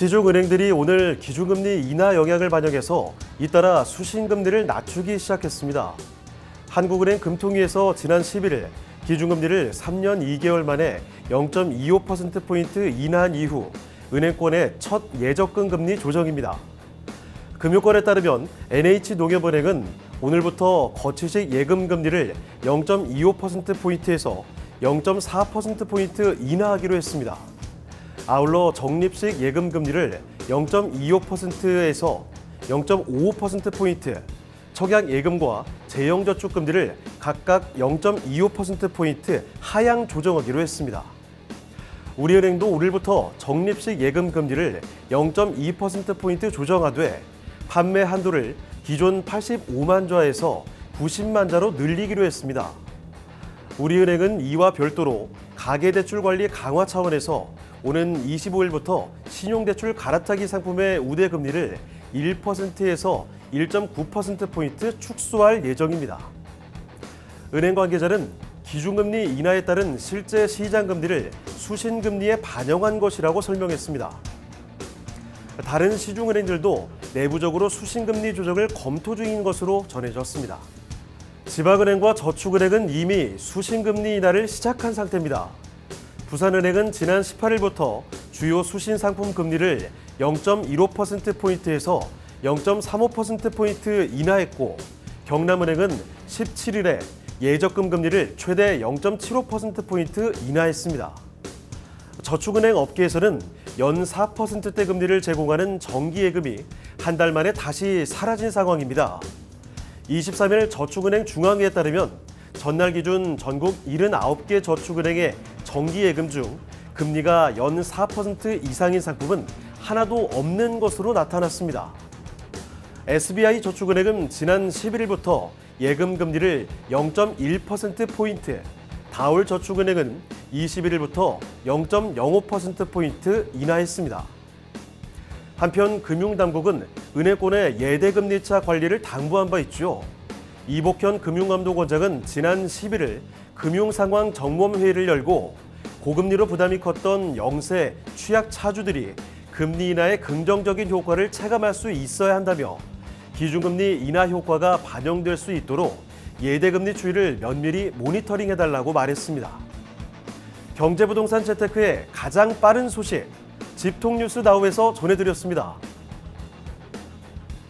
시중은행들이 오늘 기준금리 인하 영향을 반영해서 잇따라 수신금리를 낮추기 시작했습니다. 한국은행 금통위에서 지난 11일 기준금리를 3년 2개월 만에 0.25%포인트 인하한 이후 은행권의 첫 예적금 금리 조정입니다. 금융권에 따르면 NH농협은행은 오늘부터 거치식 예금 금리를 0.25%포인트에서 0.4%포인트 인하하기로 했습니다. 아울러 적립식 예금 금리를 0.25%에서 0.55%포인트, 청약 예금과 재형저축 금리를 각각 0.25%포인트 하향 조정하기로 했습니다. 우리은행도 오늘부터 적립식 예금 금리를 0.2%포인트 조정하되 판매 한도를 기존 85만 좌에서 90만 좌로 늘리기로 했습니다. 우리은행은 이와 별도로 가계대출 관리 강화 차원에서 오는 25일부터 신용대출 갈아타기 상품의 우대금리를 1%에서 1.9%포인트 축소할 예정입니다. 은행 관계자는 기준금리 인하에 따른 실제 시장금리를 수신금리에 반영한 것이라고 설명했습니다. 다른 시중은행들도 내부적으로 수신금리 조정을 검토 중인 것으로 전해졌습니다. 지방은행과 저축은행은 이미 수신금리 인하를 시작한 상태입니다. 부산은행은 지난 18일부터 주요 수신 상품 금리를 0.15%포인트에서 0.35%포인트 인하했고 경남은행은 17일에 예적금 금리를 최대 0.75%포인트 인하했습니다. 저축은행 업계에서는 연 4%대 금리를 제공하는 정기예금이 한 달 만에 다시 사라진 상황입니다. 23일 저축은행 중앙위에 따르면 전날 기준 전국 79개 저축은행의 정기예금 중 금리가 연 4% 이상인 상품은 하나도 없는 것으로 나타났습니다. SBI저축은행은 지난 11일부터 예금 금리를 0.1%포인트, 다올저축은행은 21일부터 0.05%포인트 인하했습니다. 한편 금융당국은 은행권의 예대금리차 관리를 당부한 바 있죠. 이복현 금융감독원장은 지난 11일 금융상황점검회의를 열고 고금리로 부담이 컸던 영세 취약차주들이 금리 인하의 긍정적인 효과를 체감할 수 있어야 한다며 기준금리 인하 효과가 반영될 수 있도록 예대금리 추이를 면밀히 모니터링해달라고 말했습니다. 경제부동산 재테크의 가장 빠른 소식, 집통뉴스 나우에서 전해드렸습니다.